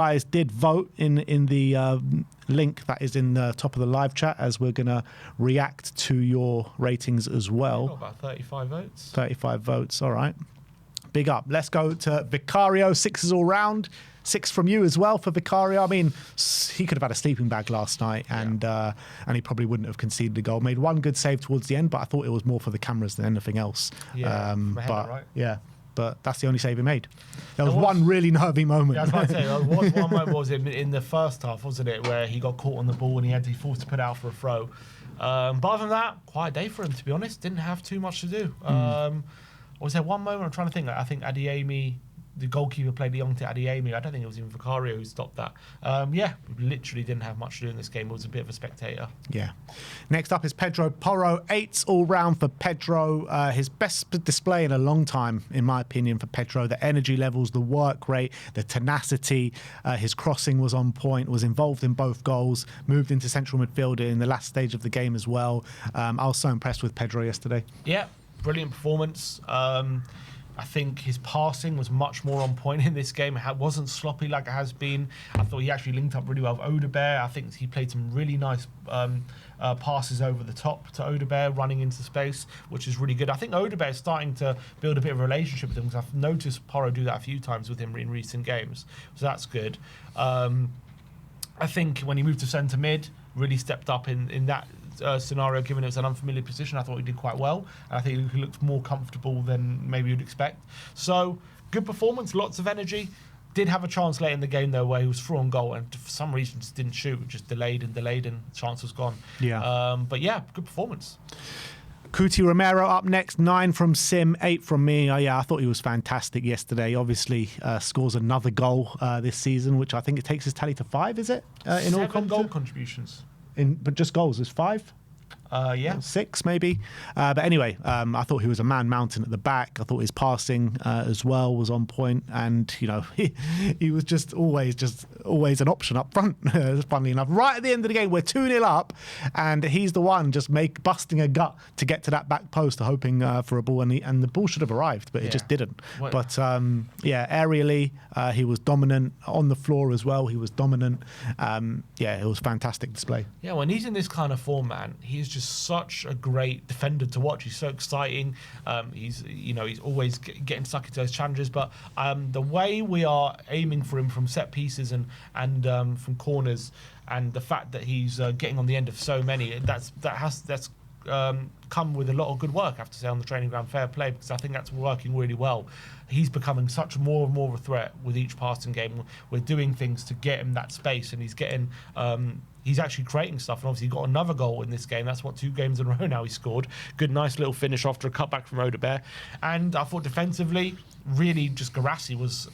guys did vote in the link that is in the top of the live chat, as we're going to react to your ratings as well. Got about 35 votes. 35 votes, all right. Big up. Let's go to Vicario, 6s all round. 6 from you as well for Vicario. I mean, he could have had a sleeping bag last night, and he probably wouldn't have conceded a goal. Made one good save towards the end, but I thought it was more for the cameras than anything else. Yeah, right? Yeah, but that's the only save he made. There was one really nervy moment. Yeah, I was about to say, there was one moment was in the first half, wasn't it, where he got caught on the ball and he had to be forced to put it out for a throw. But other than that, quiet day for him, to be honest. Didn't have too much to do. Was there one moment, I'm trying to think, I think Adeyemi, the goalkeeper, played the young to Adeyemi. I don't think it was even Vicario who stopped that. Yeah, literally didn't have much to do in this game. It was a bit of a spectator. Yeah. Next up is Pedro Porro. 8s all round for Pedro. His best display in a long time, in my opinion, for Pedro. The energy levels, the work rate, the tenacity. His crossing was on point, was involved in both goals, moved into central midfield in the last stage of the game as well. I was so impressed with Pedro yesterday. Yeah, brilliant performance. I think his passing was much more on point in this game. It wasn't sloppy like it has been. I thought he actually linked up really well with Odobert. I think he played some really nice passes over the top to Odobert, running into space, which is really good. I think Odobert is starting to build a bit of a relationship with him, because I've noticed Porro do that a few times with him in recent games. So that's good. I think when he moved to centre mid, really stepped up in that scenario, given it was an unfamiliar position. I thought he did quite well, and I think he looked more comfortable than maybe you'd expect. So good performance, lots of energy. Did have a chance late in the game though, where he was through on goal and for some reason just didn't shoot, just delayed and the chance was gone. Yeah. But yeah, good performance. Cuti Romero up next, 9 from Sim, 8 from me. Yeah, I thought he was fantastic yesterday. Obviously, scores another goal this season, which I think it takes his tally to 5, is it? In 7 all goal contributions. But just goals is 5? Yeah. 6 maybe. But anyway, I thought he was a man mountain at the back. I thought his passing as well was on point, and you know he was just always an option up front. Funnily enough, right at the end of the game, we're 2-0 up, and he's the one just busting a gut to get to that back post, hoping for a ball, and the ball should have arrived, but it just didn't. What? But yeah, aerially he was dominant. On the floor as well, he was dominant. Yeah, it was a fantastic display. Yeah, when he's in this kind of form, man, he's just such a great defender to watch. He's so exciting. He's always getting stuck into those challenges. But the way we are aiming for him from set pieces and from corners, and the fact that he's getting on the end of so many, that's come with a lot of good work, I have to say, on the training ground. Fair play, because I think that's working really well. He's becoming such more and more of a threat with each passing game. We're doing things to get him that space, and he's getting he's actually creating stuff, and obviously he got another goal in this game. That's 2 games in a row now he scored. Good, nice little finish after a cutback from Odobert. And I thought defensively, really just Garassi was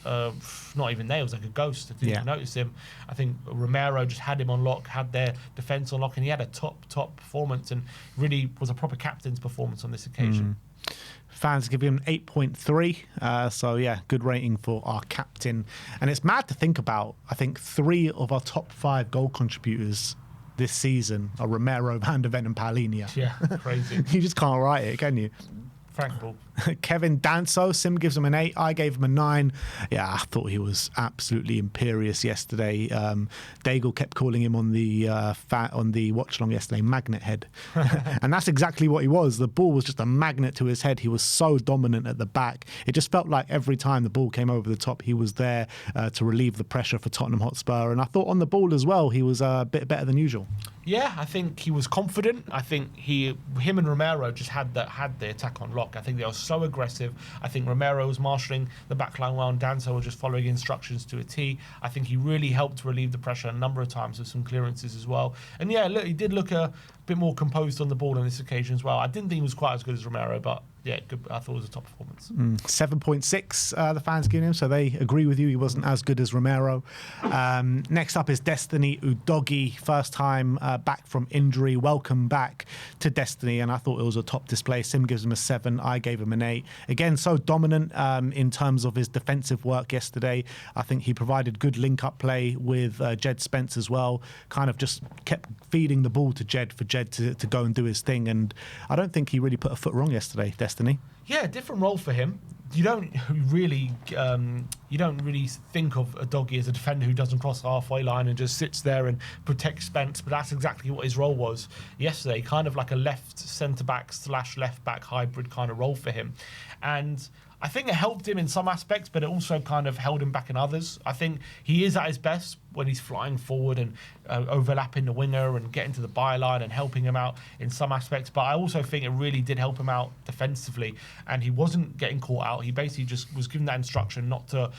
not even there. It was like a ghost. I didn't notice him. I think Romero just had him on lock, had their defence on lock, and he had a top performance, and really was a proper captain's performance on this occasion. Fans give him 8.3. So yeah, good rating for our captain. And it's mad to think about. I think 3 of our top 5 goal contributors this season are Romero, Van de Ven and Paulinho. Yeah, crazy. You just can't write it, can you? Frank Ball. Kevin Danso, Sim gives him an 8. I gave him a 9. Yeah, I thought he was absolutely imperious yesterday. Daigle kept calling him on the watch along yesterday, magnet head, and that's exactly what he was. The ball was just a magnet to his head. He was so dominant at the back. It just felt like every time the ball came over the top, he was there to relieve the pressure for Tottenham Hotspur. And I thought on the ball as well, he was a bit better than usual. Yeah, I think he was confident. I think him and Romero just had the attack on lock. I think they were so aggressive. I think Romero was marshalling the backline well, and Danso was just following instructions to a T. I think he really helped relieve the pressure a number of times with some clearances as well. And yeah, look, he did look a bit more composed on the ball on this occasion as well. I didn't think he was quite as good as Romero, but yeah, good. I thought it was a top performance. 7.6 the fans giving him, so they agree with you. He wasn't as good as Romero. Next up is Destiny Udogie, first time back from injury. Welcome back to Destiny, and I thought it was a top display. Sim gives him a 7. I gave him an 8. Again, so dominant in terms of his defensive work yesterday. I think he provided good link-up play with Jed Spence as well. Kind of just kept feeding the ball to Jed for Jed to go and do his thing, and I don't think he really put a foot wrong yesterday, Destiny. Yeah, different role for him. you don't really think of Udogie as a defender who doesn't cross the halfway line and just sits there and protects Spence, but that's exactly what his role was yesterday, kind of like a left centre-back / left-back hybrid kind of role for him. And I think it helped him in some aspects, but it also kind of held him back in others. I think he is at his best when he's flying forward and overlapping the winger and getting to the byline and helping him out in some aspects. But I also think it really did help him out defensively, and he wasn't getting caught out. He basically just was given that instruction not to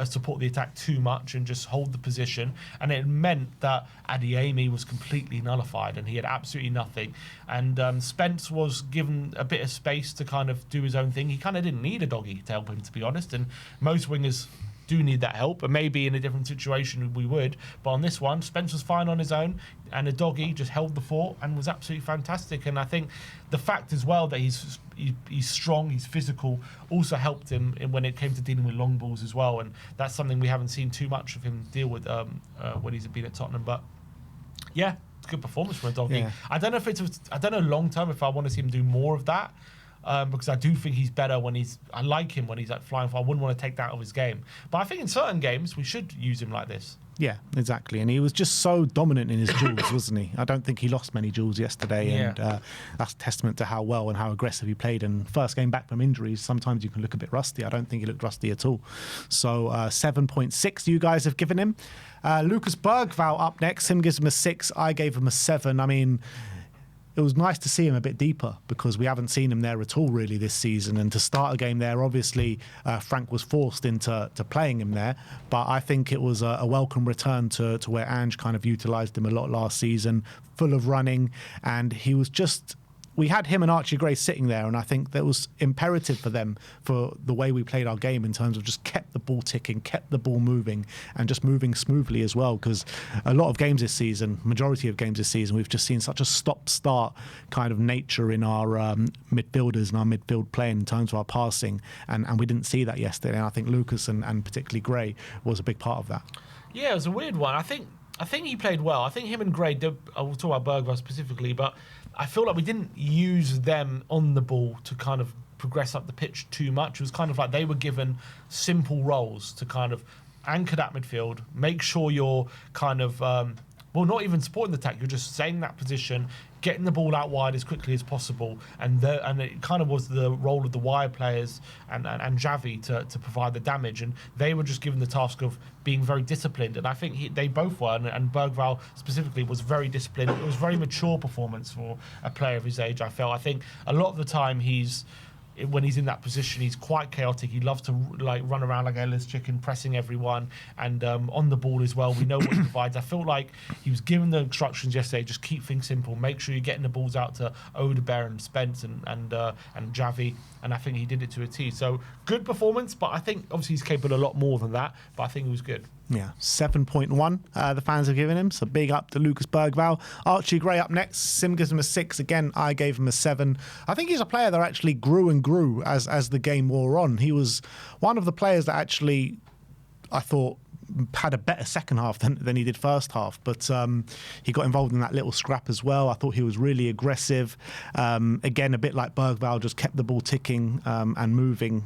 support the attack too much and just hold the position. And it meant that Adeyemi was completely nullified and he had absolutely nothing. And Spence was given a bit of space to kind of do his own thing. He kind of didn't need Udogie to help him, to be honest. And most wingers do need that help, and maybe in a different situation we would, but on this one Spence was fine on his own, and Udogie just held the fort and was absolutely fantastic. And I think the fact as well that he's strong, he's physical, also helped him when it came to dealing with long balls as well, and that's something we haven't seen too much of him deal with when he's been at Tottenham. But yeah, it's a good performance from Udogie. Yeah. I don't know long term if I want to see him do more of that. Because I do think he's better I like him when he's like flying. I wouldn't want to take that out of his game. But I think in certain games, we should use him like this. Yeah, exactly. And he was just so dominant in his duels, wasn't he? I don't think he lost many duels yesterday. Yeah. And that's testament to how well and how aggressive he played. And first game back from injuries, sometimes you can look a bit rusty. I don't think he looked rusty at all. So 7.6 you guys have given him. Lucas Bergvall up next. Him gives him a 6. I gave him a 7. I mean, it was nice to see him a bit deeper because we haven't seen him there at all really this season. And to start a game there, obviously Frank was forced into playing him there. But I think it was a welcome return to where Ange kind of utilised him a lot last season, full of running. And he was just... We had him and Archie Gray sitting there, and I think that was imperative for them for the way we played our game in terms of just kept the ball ticking, kept the ball moving, and just moving smoothly as well. Because a lot of games this season, majority of games this season, we've just seen such a stop-start kind of nature in our midfielders and our midfield play in terms of our passing, and we didn't see that yesterday. And I think Lucas and particularly Gray was a big part of that. Yeah, it was a weird one. I think he played well. I think him and Gray did. I will talk about Bergvall specifically, but I feel like we didn't use them on the ball to kind of progress up the pitch too much. It was kind of like they were given simple roles to kind of anchor that midfield, make sure you're kind of, not even supporting the attack, you're just staying in that position, getting the ball out wide as quickly as possible, and it kind of was the role of the wide players and Xavi to provide the damage, and they were just given the task of being very disciplined, and I think they both were, and Bergvall specifically was very disciplined. It was a very mature performance for a player of his age, I felt. I think a lot of the time when he's in that position, he's quite chaotic. He loves to like run around like a headless chicken, pressing everyone, and on the ball as well. We know what he provides. I feel like he was given the instructions yesterday: just keep things simple, make sure you're getting the balls out to Odobert and Spence and Xavi, and I think he did it to a T. So good performance, but I think obviously he's capable of a lot more than that. But I think he was good. Yeah, 7.1 the fans have given him, so big up to Lucas Bergvall. Archie Gray up next. Sim gives him a 6. Again, I gave him a 7. I think he's a player that actually grew and grew as the game wore on. He was one of the players that actually, I thought, had a better second half than he did first half, but he got involved in that little scrap as well. I thought he was really aggressive. Again, a bit like Bergvall, just kept the ball ticking and moving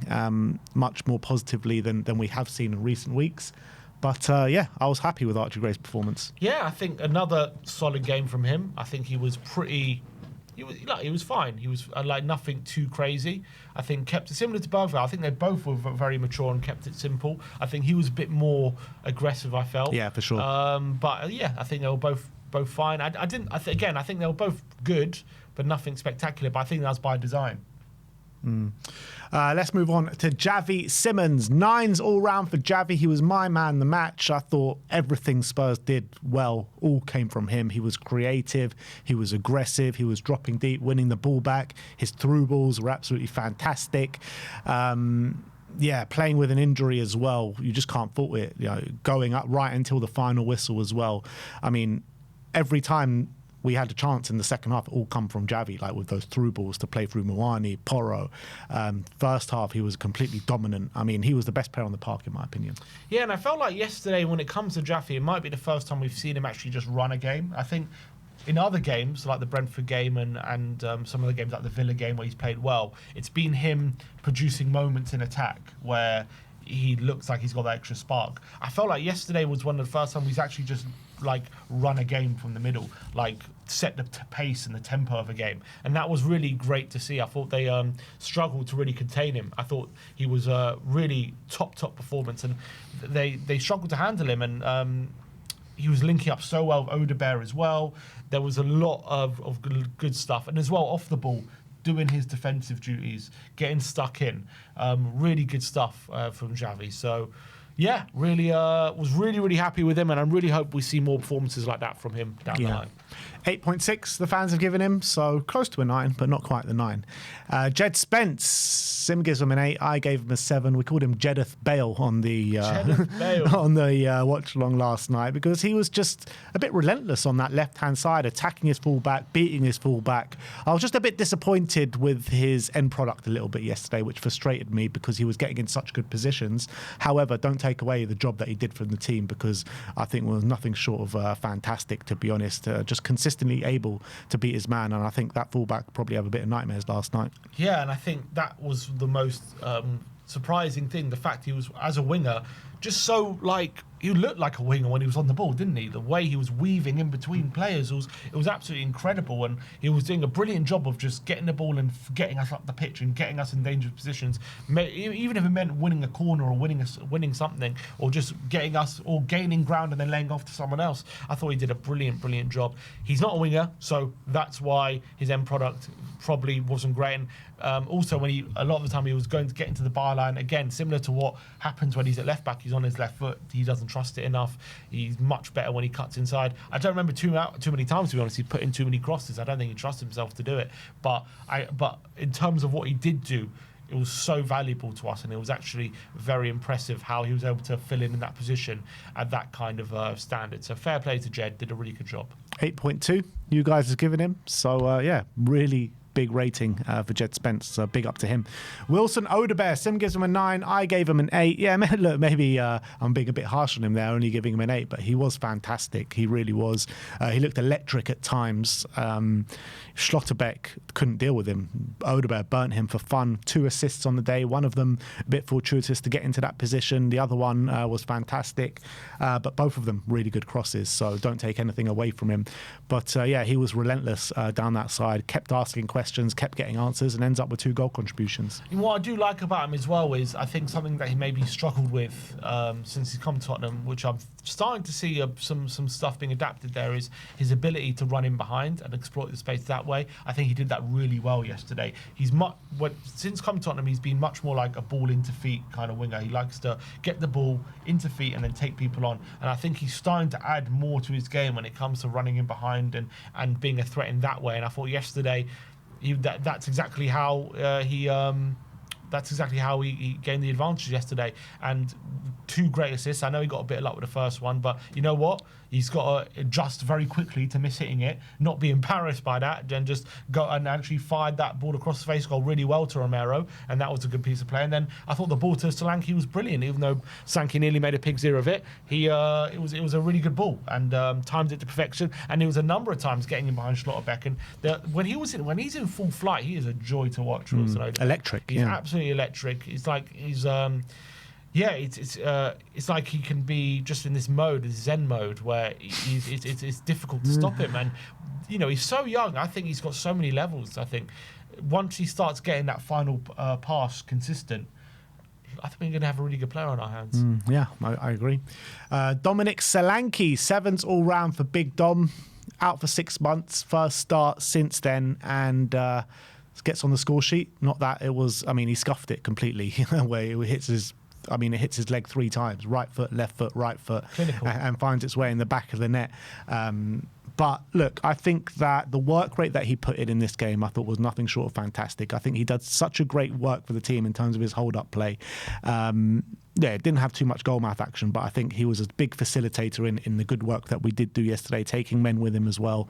much more positively than we have seen in recent weeks. But I was happy with Archie Gray's performance. Yeah, I think another solid game from him. I think he was pretty... He was fine. He was like nothing too crazy. I think kept it similar to Bergvall. I think they both were very mature and kept it simple. I think he was a bit more aggressive, I felt. Yeah, for sure. But I think they were both fine. I think they were both good, but nothing spectacular. But I think that was by design. Let's move on to Xavi Simons. 9s all round for Xavi. He was my man the match. I thought everything Spurs did well all came from him. He was creative, he was aggressive, he was dropping deep, winning the ball back. His through balls were absolutely fantastic. Playing with an injury as well, you just can't fault it. Going up right until the final whistle as well. I mean, every time we had a chance in the second half, it all come from Xavi, like with those through balls to play through Muani, Porro. First half, he was completely dominant. I mean, he was the best player on the park, in my opinion. Yeah, and I felt like yesterday, when it comes to Xavi, it might be the first time we've seen him actually just run a game. I think in other games, like the Brentford game and some of the games like the Villa game where he's played well, it's been him producing moments in attack where he looks like he's got that extra spark. I felt like yesterday was one of the first times he's actually just like run a game from the middle, like set the pace and the tempo of a game, and that was really great to see. I thought they struggled to really contain him. I thought he was a really top performance, and they struggled to handle him, and he was linking up so well with Odobert as well. There was a lot of good stuff, and as well off the ball, doing his defensive duties, getting stuck in. Really good stuff from Xavi. So, yeah, really was really happy with him, and I really hope we see more performances like that from him down the line. 8.6 the fans have given him, so close to a 9, but not quite the 9. Jed Spence, Sim gives him an 8. I gave him a 7. We called him Jedith Bale on the on the watch along last night because he was just a bit relentless on that left-hand side, attacking his fullback, beating his fullback. I was just a bit disappointed with his end product a little bit yesterday, which frustrated me because he was getting in such good positions. However, don't take away the job that he did from the team because I think it was nothing short of fantastic, to be honest. Just consistently able to beat his man, and I think that fullback probably have a bit of nightmares last night. Yeah, and I think that was the most surprising thing, the fact he was, as a winger, just so like, he looked like a winger when he was on the ball, didn't he? The way he was weaving in between players was absolutely incredible, and he was doing a brilliant job of just getting the ball and getting us up the pitch and getting us in dangerous positions. Even if it meant winning a corner or winning something, or just getting us or gaining ground and then laying off to someone else. I thought he did a brilliant job. He's not a winger, so that's why his end product probably wasn't great. And also, when a lot of the time he was going to get into the byline again, similar to what happens when he's at left back. He's on his left foot. He doesn't trust it enough. He's much better when he cuts inside. I don't remember too many times, to be honest, he put in too many crosses. I don't think he trusts himself to do it. But in terms of what he did do, it was so valuable to us, and it was actually very impressive how he was able to fill in that position at that kind of standard. So fair play to Jed, did a really good job. 8.2 you guys have given him, so really big rating for Jed Spence, so big up to him. Wilson Odobert, Sim gives him a 9, I gave him an 8. Yeah, look, maybe I'm being a bit harsh on him there, only giving him an 8, but he was fantastic. He really was. He looked electric at times. Schlotterbeck couldn't deal with him. Odobert burnt him for fun. 2 assists on the day, one of them a bit fortuitous to get into that position. The other one was fantastic, but both of them really good crosses, so don't take anything away from him. But he was relentless down that side, kept asking questions, kept getting answers, and ends up with 2 goal contributions. And what I do like about him as well is, I think something that he maybe struggled with since he's come to Tottenham, which I'm starting to see some stuff being adapted there, is his ability to run in behind and exploit the space that way. I think he did that really well yesterday. Since coming to Tottenham, he's been much more like a ball into feet kind of winger. He likes to get the ball into feet and then take people on. And I think he's starting to add more to his game when it comes to running in behind and being a threat in that way. And I thought yesterday, that's exactly how he gained the advantage yesterday. And 2 great assists. I know he got a bit of luck with the first one, but you know what? He's got to adjust very quickly to miss hitting it, not be embarrassed by that, then just go and actually fired that ball across the face goal really well to Romero, and that was a good piece of play. And then I thought the ball to Solanke was brilliant, even though Solanke nearly made a pig's ear of it. It was a really good ball and timed it to perfection. And it was a number of times getting him behind Schlotterbeck. And when he's in full flight, he is a joy to watch. Electric. He's absolutely electric. It's like he's. It's like he can be just in this mode, this Zen mode, where it's difficult to stop him. And, he's so young. I think he's got so many levels. I think once he starts getting that final pass consistent, I think we're going to have a really good player on our hands. I agree. Dominic Solanke, 7s all round for Big Dom. Out for 6 months, first start since then, and gets on the score sheet. Not that it was, he scuffed it completely, where it hits his leg 3 times, right foot, right foot, and finds its way in the back of the net. But look, I think that the work rate that he put in this game, I thought was nothing short of fantastic. I think he did such a great work for the team in terms of his hold-up play. Didn't have too much goal mouth action, but I think he was a big facilitator in the good work that we did do yesterday, taking men with him as well.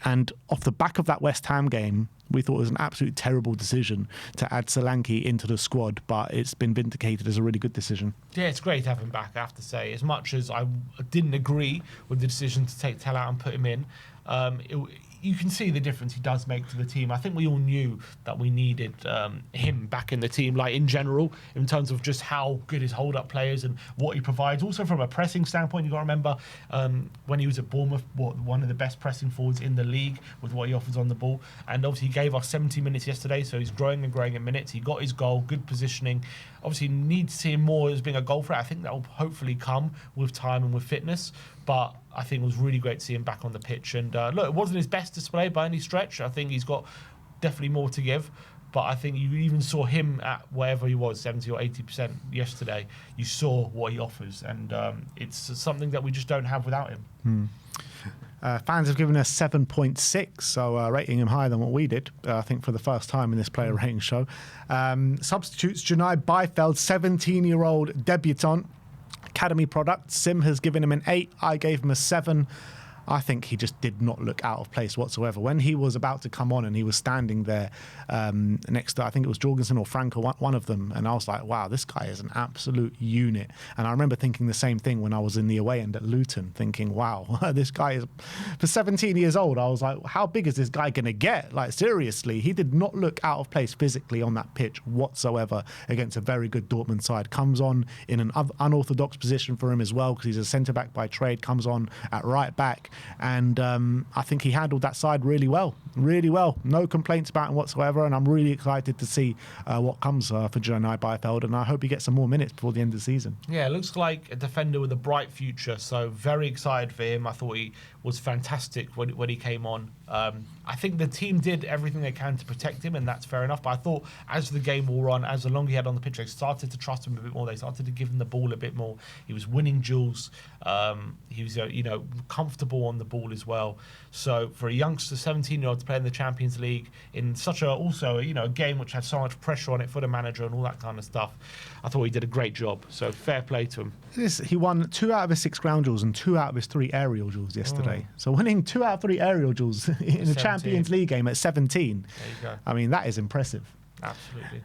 And off the back of that West Ham game, we thought it was an absolute terrible decision to add Solanke into the squad, but it's been vindicated as a really good decision. Yeah, it's great to have him back, I have to say. As much as I didn't agree with the decision to take Tell out and put him in, you can see the difference he does make to the team. I think we all knew that we needed him back in the team, like in general, in terms of just how good his hold-up players and what he provides. Also from a pressing standpoint, you've got to remember when he was at Bournemouth, one of the best pressing forwards in the league with what he offers on the ball. And obviously he gave us 70 minutes yesterday, so he's growing and growing in minutes. He got his goal, good positioning. Obviously need to see him more as being a goal threat. I think that will hopefully come with time and with fitness. But I think it was really great to see him back on the pitch. And look, it wasn't his best display by any stretch. I think he's got definitely more to give. But I think you even saw him at wherever he was, 70 or 80% yesterday. You saw what he offers. And it's something that we just don't have without him. Fans have given us 7.6, so rating him higher than what we did, I think, for the first time in this player rating show. Substitutes, Janai Byfeld, 17-year-old debutant, academy product. Sim has given him an 8. I gave him a 7. I think he just did not look out of place whatsoever. When he was about to come on and he was standing there next to, I think it was Jorgensen or Franco, one of them, and I was like, wow, this guy is an absolute unit. And I remember thinking the same thing when I was in the away end at Luton, thinking, wow, this guy is, for 17 years old, I was like, how big is this guy going to get? Like, seriously, he did not look out of place physically on that pitch whatsoever against a very good Dortmund side. Comes on in an unorthodox position for him as well, because he's a centre-back by trade, comes on at right back. And I think he handled that side really well. No complaints about him whatsoever. And I'm really excited to see what comes for Janai Byfeld. And I hope he gets some more minutes before the end of the season. Yeah, it looks like a defender with a bright future. So very excited for him. I thought he was fantastic when he came on. I think the team did everything they can to protect him, and that's fair enough. But I thought as the game wore on, as the longer he had on the pitch, they started to trust him a bit more. They started to give him the ball a bit more. He was winning duels. He was, comfortable on the ball as well. So for a youngster, 17-year-old, to play in the Champions League in such a game which had so much pressure on it for the manager and all that kind of stuff, I thought he did a great job. So fair play to him. He won 2 out of his 6 ground duels and 2 out of his 3 aerial duels yesterday. So winning 2 out of 3 aerial duels in a Champions League game at 17. There you go. I mean, that is impressive. Absolutely.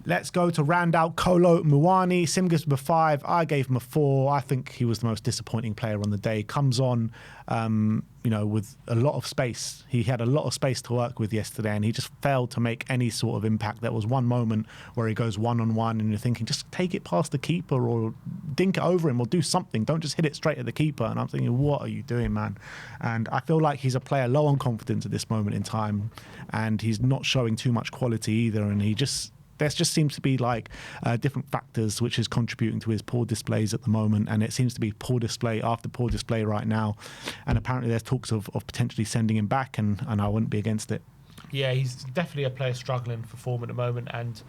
Let's go to round out Kolo Muani. Sim gives him a 5. I gave him a 4. I think he was the most disappointing player on the day. Comes on, with a lot of space. He had a lot of space to work with yesterday, and he just failed to make any sort of impact. There was one moment where he goes one-on-one, and you're thinking, just take it past the keeper or dink it over him or do something. Don't just hit it straight at the keeper. And I'm thinking, what are you doing, man? And I feel like he's a player low on confidence at this moment in time, and he's not showing too much quality either, and there just seems to be different factors which is contributing to his poor displays at the moment, and it seems to be poor display after poor display right now. And apparently there's talks of potentially sending him back, and I wouldn't be against it. Yeah, he's definitely a player struggling for form at the moment, and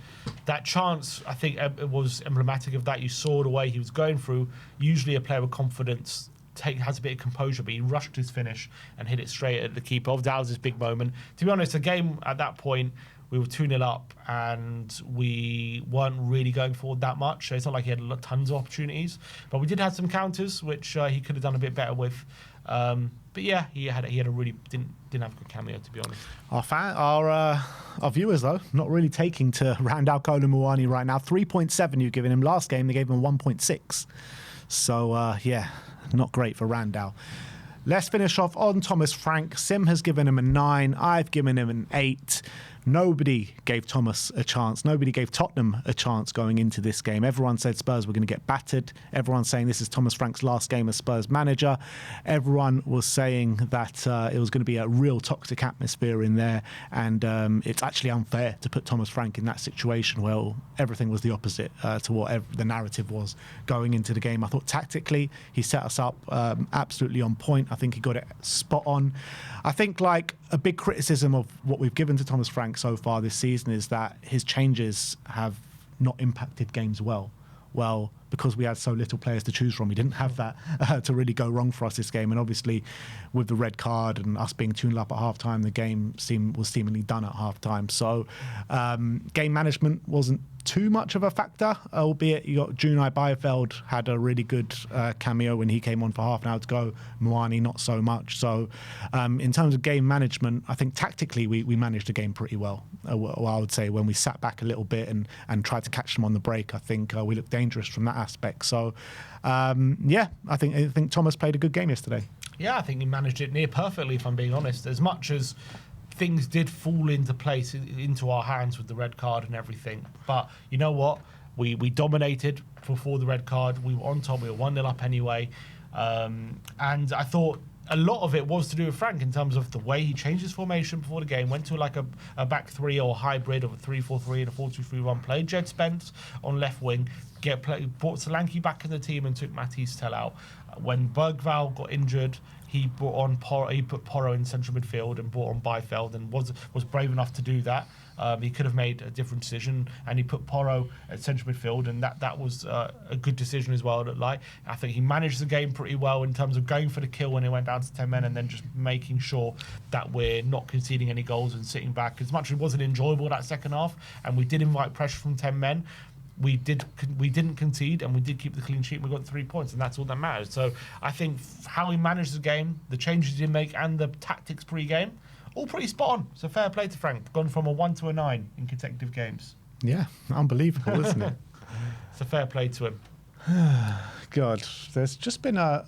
that chance, I think, it was emblematic of that. You saw the way he was going through. Usually a player with confidence has a bit of composure, but he rushed his finish and hit it straight at the keeper. That was his big moment. To be honest, the game at that point, we were 2-0 up and we weren't really going forward that much. So it's not like he had tons of opportunities, but we did have some counters which he could have done a bit better with. But yeah, he had a really didn't have a good cameo, to be honest. Our viewers though not really taking to round out Kolo Muani right now. 3.7 you've given him. Last game they gave him 1.6. So not great for Randall. Let's finish off on Thomas Frank. Sim has given him a 9. I've given him an 8. Nobody gave Thomas a chance. Nobody gave Tottenham a chance going into this game. Everyone said Spurs were going to get battered. Everyone's saying this is Thomas Frank's last game as Spurs manager. Everyone was saying that it was going to be a real toxic atmosphere in there. And it's actually unfair to put Thomas Frank in that situation. Well, everything was the opposite to what the narrative was going into the game. I thought tactically he set us up absolutely on point. I think he got it spot on. I think a big criticism of what we've given to Thomas Frank so far this season is that his changes have not impacted games well. Well, because we had so little players to choose from, we didn't have that to really go wrong for us this game. And obviously, with the red card and us being 2-0 up at half-time, the game was seemingly done at half-time. So game management wasn't too much of a factor, albeit you got Junai Biefeld had a really good cameo when he came on for half an hour to go. Moani not so much. So in terms of game management, I think tactically we managed the game pretty well. I would say when we sat back a little bit and tried to catch them on the break, I think we looked dangerous from that aspect. So I think Thomas played a good game yesterday. Yeah, I think he managed it near perfectly, if I'm being honest. As much as things did fall into place, into our hands with the red card and everything. But you know what? We dominated before the red card. We were on top. We were 1-0 up anyway. And I thought a lot of it was to do with Frank in terms of the way he changed his formation before the game, went to like a back three or a hybrid of a 3-4-3 and a 4-2-3-1, played Jed Spence on left wing, brought Solanke back in the team and took Matisse Tell out. When Bergvall got injured, he put Porro in central midfield and brought on Biefeld and was brave enough to do that. He could have made a different decision, and he put Porro at central midfield, and that was a good decision as well. I think he managed the game pretty well in terms of going for the kill when he went down to 10 men, and then just making sure that we're not conceding any goals and sitting back. As much as it wasn't enjoyable that second half, and we did invite pressure from 10 men, we didn't concede, and we did keep the clean sheet. We got 3 points, and that's all that matters. So I think how he managed the game, the changes he did make, and the tactics pre-game, all pretty spot on. So fair play to Frank. Gone from a 1 to a 9 in consecutive games. Yeah, unbelievable, isn't it? So fair play to him. God, there's just been a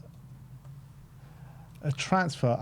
transfer